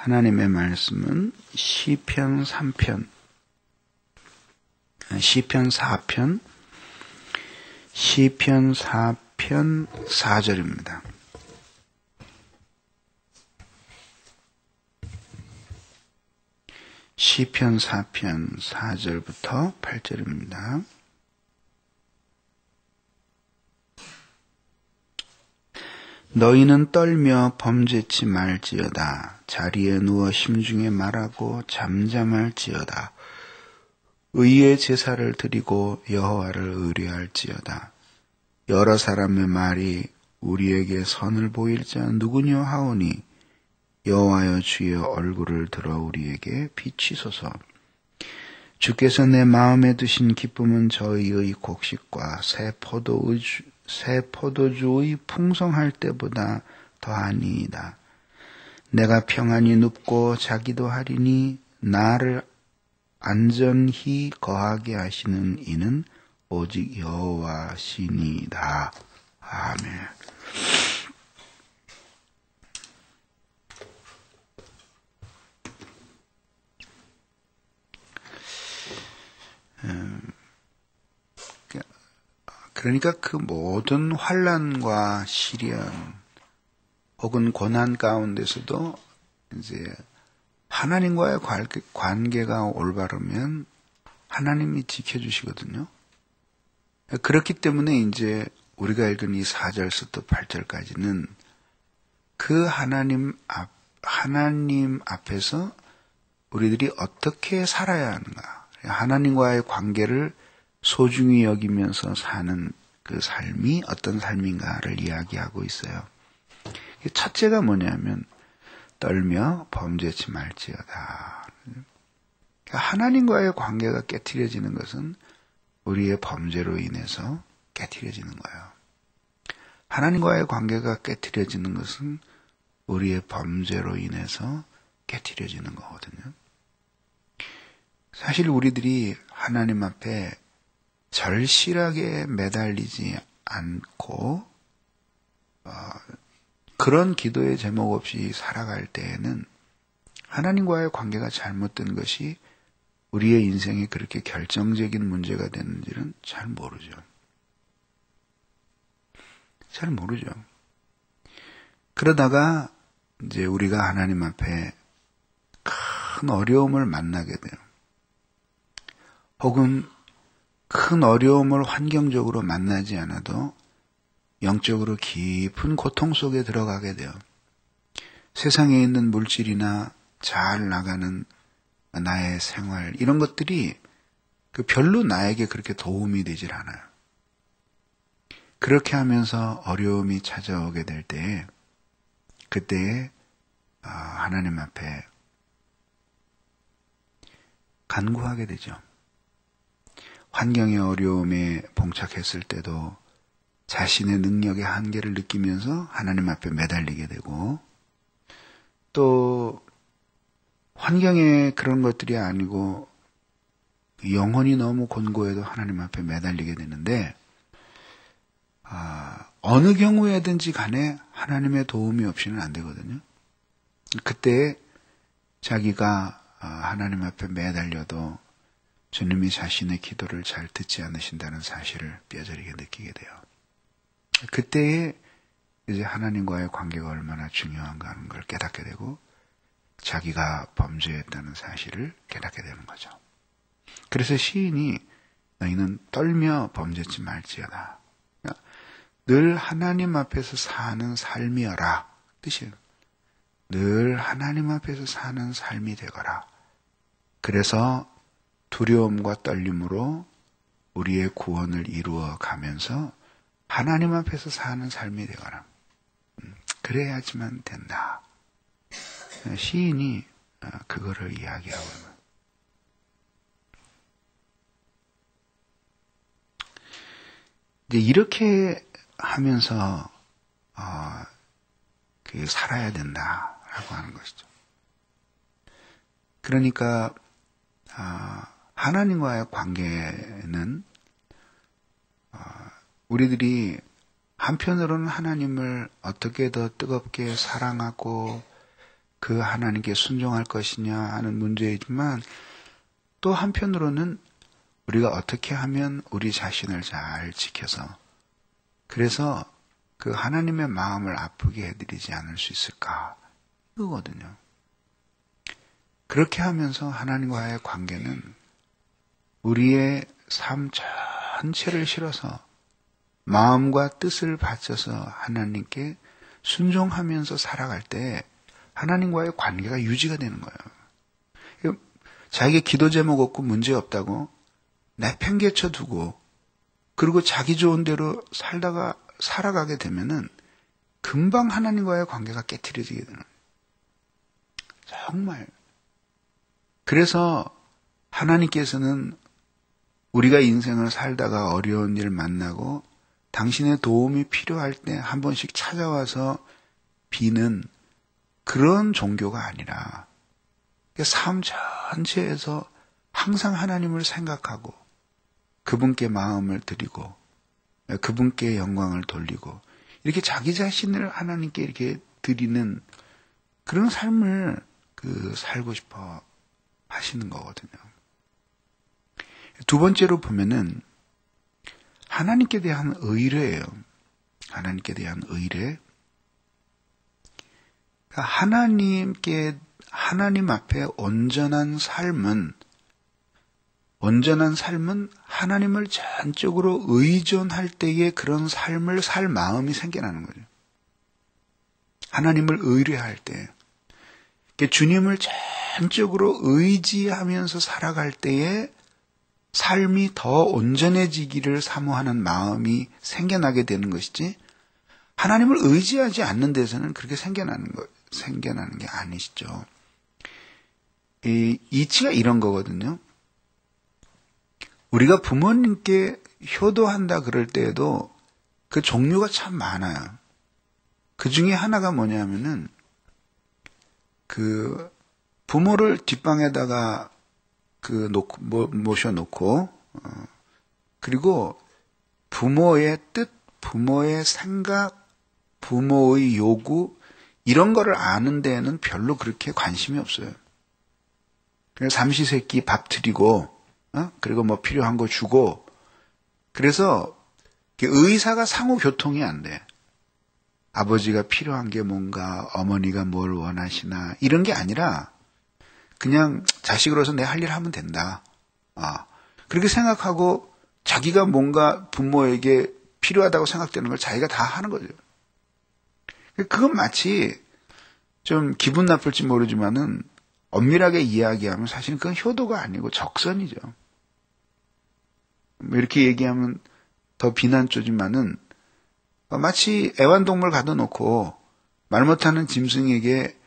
하나님의 말씀은 시편 3편, 시편 4편, 시편 4편 4절입니다. 시편 4편 4절부터 8절입니다. 너희는 떨며 범죄치 말지어다. 자리에 누워 심중에 말하고 잠잠할지어다. 의의 제사를 드리고 여호와를 의뢰할지어다. 여러 사람의 말이 우리에게 선을 보일 자 누구냐 하오니 여호와여 주의 얼굴을 들어 우리에게 비치소서. 주께서 내 마음에 두신 기쁨은 저희의 곡식과 새 포도주의 풍성할 때보다 더하니이다. 내가 평안히 눕고 자기도 하리니 나를 안전히 거하게 하시는 이는 오직 여호와시니이다. 아멘. 그러니까 그 모든 환난과 시련 혹은 고난 가운데서도 이제 하나님과의 관계가 올바르면 하나님이 지켜주시거든요. 그렇기 때문에 이제 우리가 읽은 이 4절부터 8절까지는 그 하나님 앞에서 우리들이 어떻게 살아야 하는가, 하나님과의 관계를 소중히 여기면서 사는 그 삶이 어떤 삶인가를 이야기하고 있어요. 첫째가 뭐냐면 떨며 범죄치 말지어다. 하나님과의 관계가 깨트려지는 것은 우리의 범죄로 인해서 깨트려지는 거예요. 하나님과의 관계가 깨트려지는 것은 우리의 범죄로 인해서 깨트려지는 거거든요. 사실 우리들이 하나님 앞에 절실하게 매달리지 않고 그런 기도의 제목 없이 살아갈 때에는 하나님과의 관계가 잘못된 것이 우리의 인생에 그렇게 결정적인 문제가 되는지는 잘 모르죠. 잘 모르죠. 그러다가 이제 우리가 하나님 앞에 큰 어려움을 만나게 돼요. 혹은 큰 어려움을 환경적으로 만나지 않아도 영적으로 깊은 고통 속에 들어가게 돼요. 세상에 있는 물질이나 잘 나가는 나의 생활, 이런 것들이 별로 나에게 그렇게 도움이 되질 않아요. 그렇게 하면서 어려움이 찾아오게 될 때에 그때에 하나님 앞에 간구하게 되죠. 환경의 어려움에 봉착했을 때도 자신의 능력의 한계를 느끼면서 하나님 앞에 매달리게 되고, 또 환경에 그런 것들이 아니고 영혼이 너무 곤고해도 하나님 앞에 매달리게 되는데, 어느 경우에든지 간에 하나님의 도움이 없이는 안 되거든요. 그때 자기가 하나님 앞에 매달려도 주님이 자신의 기도를 잘 듣지 않으신다는 사실을 뼈저리게 느끼게 돼요. 그때에 이제 하나님과의 관계가 얼마나 중요한가 하는 걸 깨닫게 되고 자기가 범죄했다는 사실을 깨닫게 되는 거죠. 그래서 시인이 너희는 떨며 범죄치 말지어다. 늘 하나님 앞에서 사는 삶이여라. 뜻이에요. 늘 하나님 앞에서 사는 삶이 되거라. 그래서 두려움과 떨림으로 우리의 구원을 이루어 가면서 하나님 앞에서 사는 삶이 되거라. 그래야지만 된다. 시인이 그거를 이야기하고 있는 거예요. 이제 이렇게 하면서 살아야 된다라고 하는 것이죠. 그러니까 하나님과의 관계는 우리들이 한편으로는 하나님을 어떻게 더 뜨겁게 사랑하고 그 하나님께 순종할 것이냐 하는 문제이지만 또 한편으로는 우리가 어떻게 하면 우리 자신을 잘 지켜서 그래서 그 하나님의 마음을 아프게 해드리지 않을 수 있을까 이거거든요. 그렇게 하면서 하나님과의 관계는 우리의 삶 전체를 실어서 마음과 뜻을 바쳐서 하나님께 순종하면서 살아갈 때 하나님과의 관계가 유지가 되는 거예요. 자기의 기도 제목 없고 문제 없다고 내팽개쳐 두고 그리고 자기 좋은 대로 살아가게 되면은 금방 하나님과의 관계가 깨트려지게 되는 거예요. 정말. 그래서 하나님께서는 우리가 인생을 살다가 어려운 일 만나고 당신의 도움이 필요할 때 한 번씩 찾아와서 비는 그런 종교가 아니라 삶 전체에서 항상 하나님을 생각하고 그분께 마음을 드리고 그분께 영광을 돌리고 이렇게 자기 자신을 하나님께 이렇게 드리는 그런 삶을 살고 싶어 하시는 거거든요. 두 번째로 보면은 하나님께 대한 의뢰예요. 하나님께 대한 의뢰. 그러니까 하나님 앞에 온전한 삶은 하나님을 전적으로 의존할 때에 그런 삶을 살 마음이 생겨나는 거죠. 하나님을 의뢰할 때. 주님을 전적으로 의지하면서 살아갈 때에 삶이 더 온전해지기를 사모하는 마음이 생겨나게 되는 것이지 하나님을 의지하지 않는 데서는 그렇게 생겨나는 게 아니시죠. 이치가 이런 거거든요. 우리가 부모님께 효도한다 그럴 때에도 그 종류가 참 많아요. 그 중에 하나가 뭐냐면은 부모를 뒷방에다가 모셔놓고, 그리고 부모의 뜻, 부모의 생각, 부모의 요구, 이런 거를 아는 데에는 별로 그렇게 관심이 없어요. 그냥 삼시세끼 밥 드리고, 그리고 필요한 거 주고, 그래서 의사가 상호 교통이 안 돼. 아버지가 필요한 게 뭔가, 어머니가 뭘 원하시나, 이런 게 아니라, 그냥 자식으로서 내 할 일 하면 된다. 그렇게 생각하고, 자기가 뭔가 부모에게 필요하다고 생각되는 걸 자기가 다 하는 거죠. 그건 마치, 좀 기분 나쁠지 모르지만은, 엄밀하게 이야기하면 사실은 그건 효도가 아니고 적선이죠. 이렇게 얘기하면 더 비난조지만은, 마치 애완동물 가둬놓고 말 못하는 짐승에게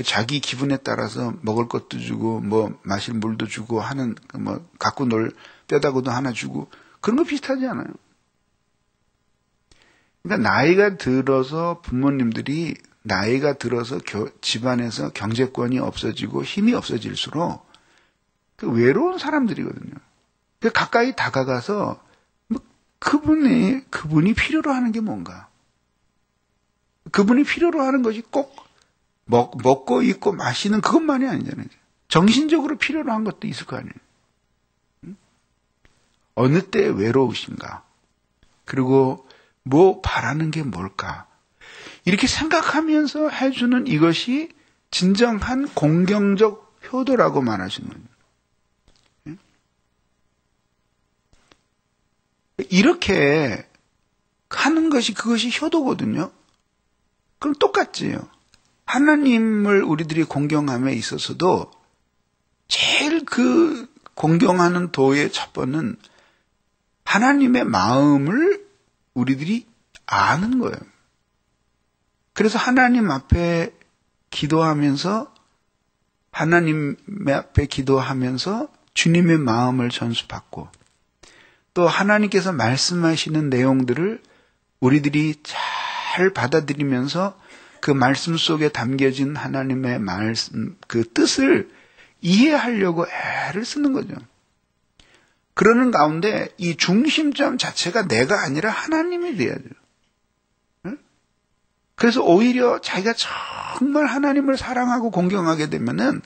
자기 기분에 따라서 먹을 것도 주고 마실 물도 주고 하는 갖고 놀 뼈다구도 하나 주고 그런 거 비슷하지 않아요? 그러니까 나이가 들어서 부모님들이 나이가 들어서 집안에서 경제권이 없어지고 힘이 없어질수록 외로운 사람들이거든요. 가까이 다가가서 그분이 필요로 하는 게 뭔가? 그분이 필요로 하는 것이 꼭 먹고 입고 마시는 그것만이 아니잖아요. 정신적으로 필요로 한 것도 있을 거 아니에요. 어느 때 외로우신가? 그리고 바라는 게 뭘까? 이렇게 생각하면서 해주는 이것이 진정한 공경적 효도라고 말하시는 거예요. 이렇게 하는 그것이 효도거든요. 그럼 똑같지요. 하나님을 우리들이 공경함에 있어서도 제일 공경하는 도의 첫 번은 하나님의 마음을 우리들이 아는 거예요. 그래서 하나님 앞에 기도하면서 주님의 마음을 전수받고 또 하나님께서 말씀하시는 내용들을 우리들이 잘 받아들이면서 그 말씀 속에 담겨진 하나님의 말씀, 그 뜻을 이해하려고 애를 쓰는 거죠. 그러는 가운데 이 중심점 자체가 내가 아니라 하나님이 돼야죠. 응? 그래서 오히려 자기가 정말 하나님을 사랑하고 공경하게 되면은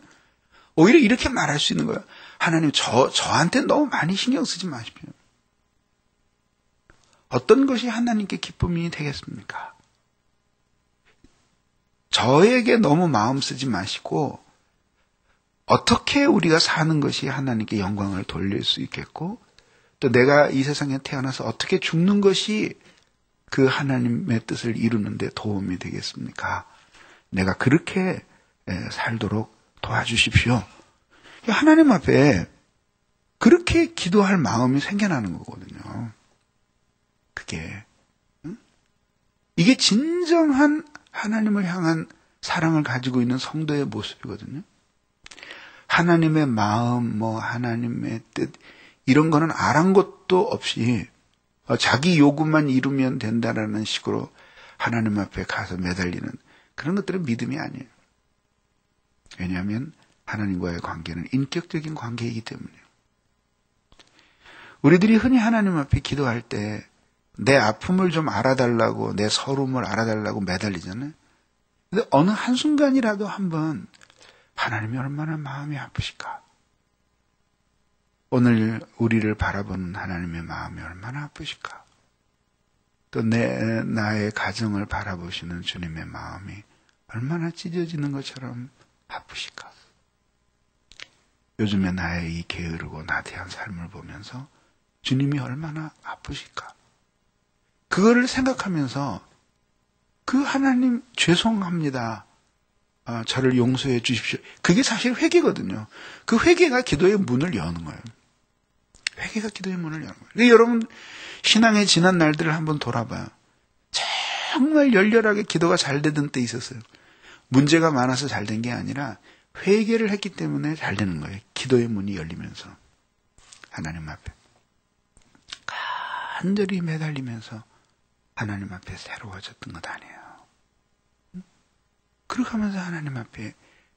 오히려 이렇게 말할 수 있는 거예요. 하나님, 저한테 너무 많이 신경 쓰지 마십시오. 어떤 것이 하나님께 기쁨이 되겠습니까? 저에게 너무 마음 쓰지 마시고 어떻게 우리가 사는 것이 하나님께 영광을 돌릴 수 있겠고 또 내가 이 세상에 태어나서 어떻게 죽는 것이 그 하나님의 뜻을 이루는 데 도움이 되겠습니까? 내가 그렇게 살도록 도와주십시오. 하나님 앞에 그렇게 기도할 마음이 생겨나는 거거든요. 그게 이게 진정한 하나님을 향한 사랑을 가지고 있는 성도의 모습이거든요. 하나님의 마음, 하나님의 뜻 이런 거는 아랑곳도 없이 자기 요구만 이루면 된다라는 식으로 하나님 앞에 가서 매달리는 그런 것들은 믿음이 아니에요. 왜냐하면 하나님과의 관계는 인격적인 관계이기 때문이에요. 우리들이 흔히 하나님 앞에 기도할 때 내 아픔을 좀 알아달라고 내 서름을 알아달라고 매달리잖아요. 근데 어느 한순간이라도 한번 하나님이 얼마나 마음이 아프실까? 오늘 우리를 바라보는 하나님의 마음이 얼마나 아프실까? 또 나의 가정을 바라보시는 주님의 마음이 얼마나 찢어지는 것처럼 아프실까? 요즘에 나의 이 게으르고 나태한 삶을 보면서 주님이 얼마나 아프실까? 그거를 생각하면서 그 하나님 죄송합니다. 저를 용서해 주십시오. 그게 사실 회개거든요. 그 회개가 기도의 문을 여는 거예요. 회개가 기도의 문을 여는 거예요. 그러니까 여러분 신앙의 지난 날들을 한번 돌아봐요. 정말 열렬하게 기도가 잘 되던 때 있었어요. 문제가 많아서 잘 된 게 아니라 회개를 했기 때문에 잘 되는 거예요. 기도의 문이 열리면서 하나님 앞에 간절히 매달리면서 하나님 앞에 새로워졌던 것 아니에요. 그렇게 하면서 하나님 앞에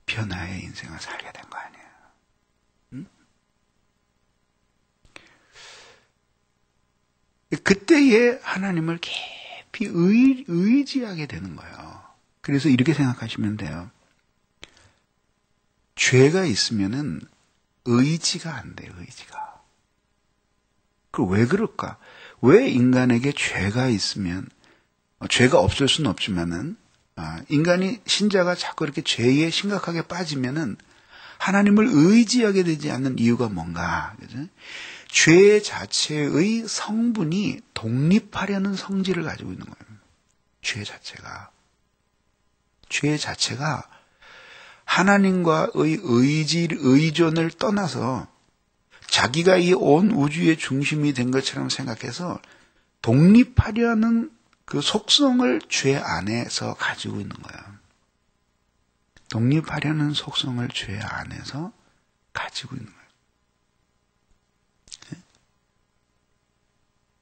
변화의 인생을 살게 된 거 아니에요. 그때에 하나님을 깊이 의지하게 되는 거예요. 그래서 이렇게 생각하시면 돼요. 죄가 있으면은 의지가 안 돼요, 의지가. 왜 그럴까? 왜 인간에게 죄가 있으면, 죄가 없을 수는 없지만은, 인간이, 신자가 자꾸 이렇게 죄에 심각하게 빠지면은 하나님을 의지하게 되지 않는 이유가 뭔가, 그죠? 죄 자체의 성분이 독립하려는 성질을 가지고 있는 거예요. 죄 자체가 하나님과의 의존을 떠나서 자기가 이 온 우주의 중심이 된 것처럼 생각해서 독립하려는 그 속성을 죄 안에서 가지고 있는 거예요. 독립하려는 속성을 죄 안에서 가지고 있는 거예요.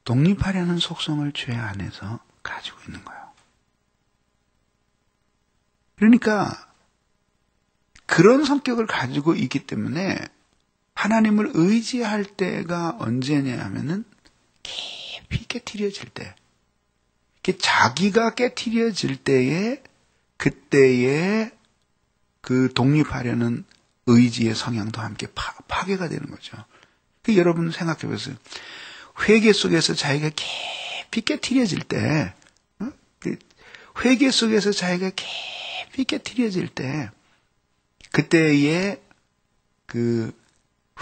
독립하려는 속성을 죄 안에서 가지고 있는 거예요. 그러니까 그런 성격을 가지고 있기 때문에 하나님을 의지할 때가 언제냐 하면은 깊이 깨트려질 때, 자기가 깨트려질 때에 그때에 그 독립하려는 의지의 성향도 함께 파괴가 되는 거죠. 여러분 생각해 보세요. 회개 속에서 자기가 깊이 깨트려질 때, 회개 속에서 자기가 깊이 깨트려질 때, 그때에 그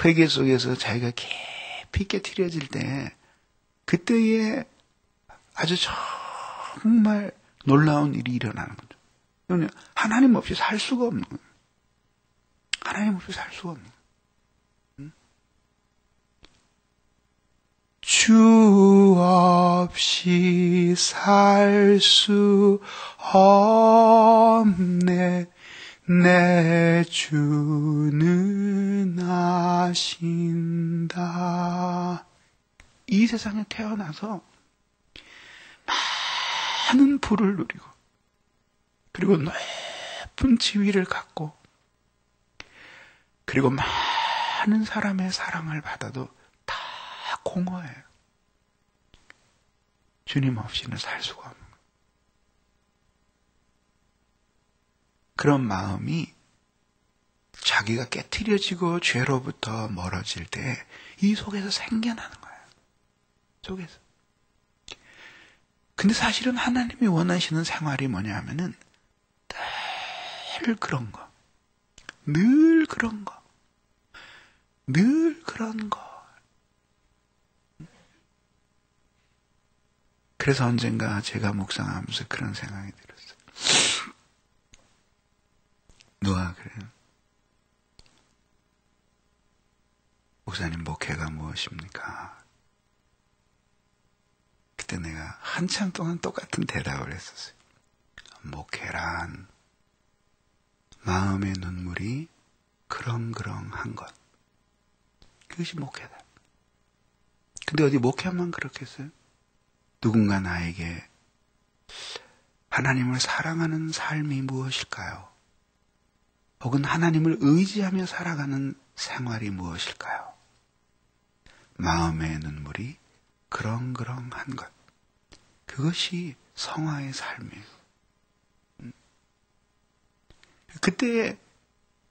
회개 속에서 자기가 깊이 깨트려질 때, 그때에 아주 정말 놀라운 일이 일어나는 거죠. 하나님 없이 살 수가 없는 거예요. 하나님 없이 살 수가 없는 거예요. 주 없이 살 수 없네. 내 주는 아신다. 이 세상에 태어나서 많은 부를 누리고 그리고 높은 지위를 갖고 그리고 많은 사람의 사랑을 받아도 다 공허해요. 주님 없이는 살 수가 없는 거예요. 그런 마음이 자기가 깨트려지고 죄로부터 멀어질 때 이 속에서 생겨나는 거예요. 속에서. 근데 사실은 하나님이 원하시는 생활이 뭐냐 하면은 늘 그런 거. 늘 그런 거. 늘 그런 거. 그래서 언젠가 제가 묵상하면서 그런 생각이 들었어요. 누가 그래요? 목사님, 목회가 무엇입니까? 그때 내가 한참 동안 똑같은 대답을 했었어요. 목회란 마음의 눈물이 그렁그렁한 것. 그것이 목회다. 근데 어디 목회만 그렇겠어요? 누군가 나에게 하나님을 사랑하는 삶이 무엇일까요? 혹은 하나님을 의지하며 살아가는 생활이 무엇일까요? 마음의 눈물이 그렁그렁한 것. 그것이 성화의 삶이에요. 그때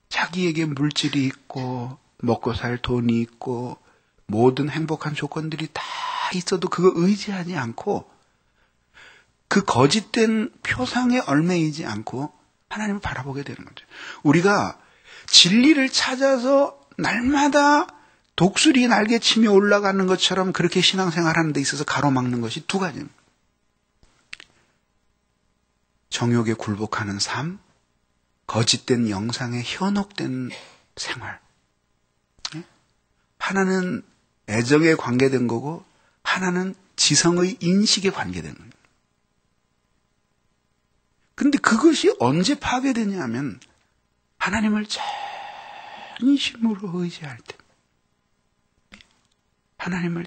자기에게 물질이 있고 먹고 살 돈이 있고 모든 행복한 조건들이 다 있어도 그거 의지하지 않고 그 거짓된 표상에 얽매이지 않고 하나님을 바라보게 되는 거죠. 우리가 진리를 찾아서 날마다 독수리 날개치며 올라가는 것처럼 그렇게 신앙생활하는 데 있어서 가로막는 것이 두 가지입니다. 정욕에 굴복하는 삶, 거짓된 영상에 현혹된 생활. 하나는 애정에 관계된 거고 하나는 지성의 인식에 관계된 거예요. 근데 그것이 언제 파괴되냐 하면 하나님을 전심으로 의지할 때, 하나님을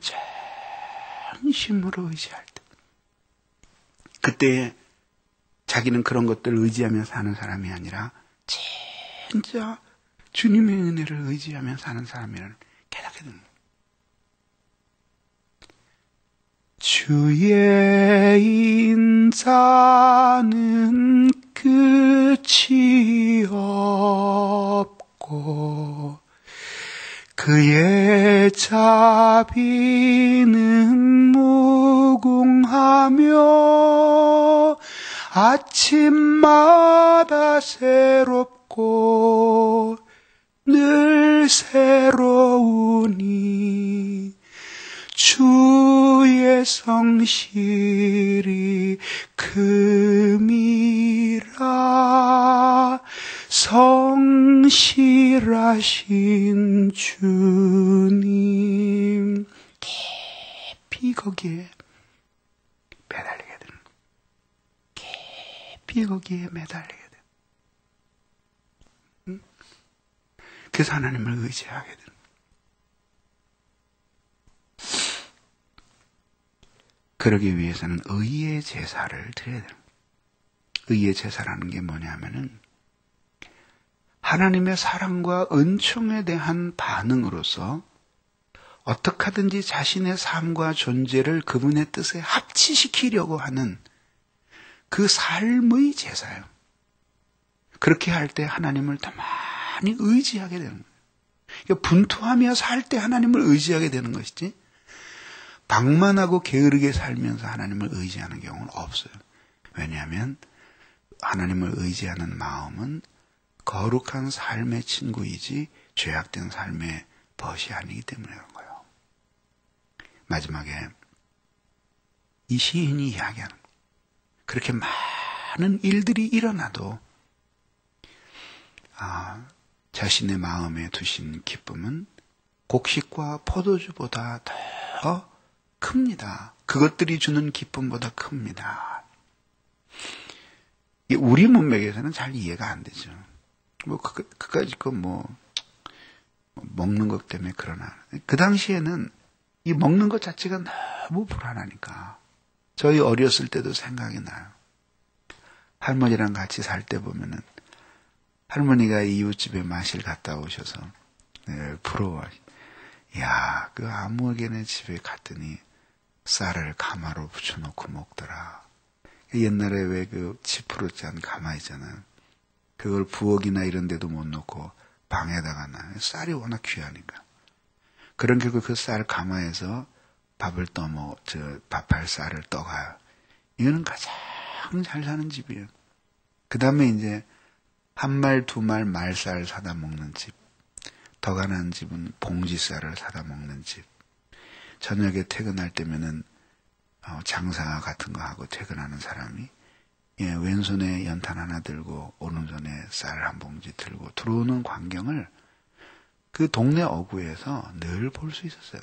전심으로 의지할 때, 그때 자기는 그런 것들을 의지하며 사는 사람이 아니라 진짜 주님의 은혜를 의지하며 사는 사람이라는 깨닫게 됩니다. 주의 인자는 끝이 없고 그의 자비는 무궁하며 아침마다 새롭고 늘 새로우니 주의 성실이 금이라 성실하신 주님. 깊이 거기에 매달리게 되는, 깊이 거기에 매달리게 되는. 그래서 하나님을 의지하게 되는. 그러기 위해서는 의의 제사를 드려야 돼요. 의의 제사라는 게 뭐냐면은 하나님의 사랑과 은총에 대한 반응으로서 어떻게 하든지 자신의 삶과 존재를 그분의 뜻에 합치시키려고 하는 그 삶의 제사예요. 그렇게 할 때 하나님을 더 많이 의지하게 되는 거예요. 그러니까 분투하며 살 때 하나님을 의지하게 되는 것이지 방만하고 게으르게 살면서 하나님을 의지하는 경우는 없어요. 왜냐하면 하나님을 의지하는 마음은 거룩한 삶의 친구이지 죄악된 삶의 벗이 아니기 때문에 그런 거예요. 마지막에 이 시인이 이야기하는 거예요. 그렇게 많은 일들이 일어나도 자신의 마음에 두신 기쁨은 곡식과 포도주보다 더 큽니다. 그것들이 주는 기쁨보다 큽니다. 우리 문맥에서는 잘 이해가 안 되죠. 그까짓 거 먹는 것 때문에 그러나. 그 당시에는 이 먹는 것 자체가 너무 불안하니까. 저희 어렸을 때도 생각이 나요. 할머니랑 같이 살 때 보면은 할머니가 이웃집에 마실 갔다 오셔서 부러워하시. 야, 그 아무개네 집에 갔더니 쌀을 가마로 붙여놓고 먹더라. 옛날에 왜 그 지푸로 짠 가마 있잖아요. 그걸 부엌이나 이런 데도 못 놓고 방에다가 놔. 쌀이 워낙 귀하니까. 그런 결국 그 쌀 가마에서 밥을 밥할 쌀을 떠가요. 이거는 가장 잘 사는 집이에요. 그 다음에 이제 한 말, 두 말 말쌀 사다 먹는 집. 더 가난한 집은 봉지쌀을 사다 먹는 집. 저녁에 퇴근할 때면은 장사 같은 거 하고 퇴근하는 사람이 왼손에 연탄 하나 들고 오른손에 쌀 한 봉지 들고 들어오는 광경을 그 동네 어구에서 늘 볼 수 있었어요.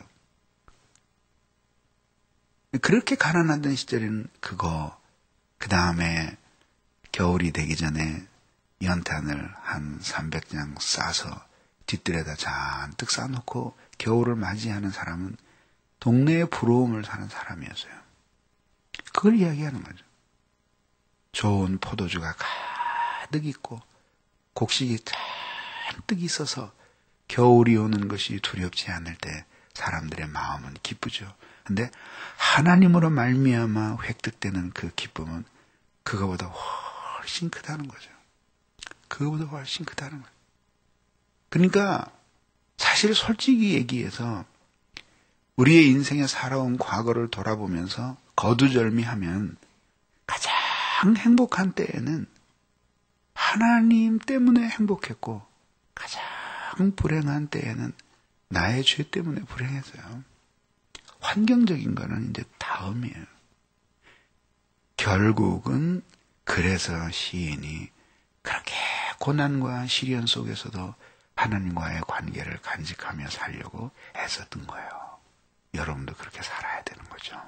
그렇게 가난하던 시절에는 그거, 그 다음에 겨울이 되기 전에 연탄을 한 300장 싸서 뒷뜰에다 잔뜩 싸놓고 겨울을 맞이하는 사람은 동네의 부러움을 사는 사람이었어요. 그걸 이야기하는 거죠. 좋은 포도주가 가득 있고 곡식이 잔뜩 있어서 겨울이 오는 것이 두렵지 않을 때 사람들의 마음은 기쁘죠. 근데 하나님으로 말미암아 획득되는 그 기쁨은 그거보다 훨씬 크다는 거죠. 그거보다 훨씬 크다는 거죠. 그러니까 사실 솔직히 얘기해서 우리의 인생에 살아온 과거를 돌아보면서 거두절미하면 가장 행복한 때에는 하나님 때문에 행복했고 가장 불행한 때에는 나의 죄 때문에 불행했어요. 환경적인 거는 이제 다음이에요. 결국은 그래서 시인이 그렇게 고난과 시련 속에서도 하나님과의 관계를 간직하며 살려고 애썼던 거예요. 여러분도 그렇게 살아야 되는 거죠.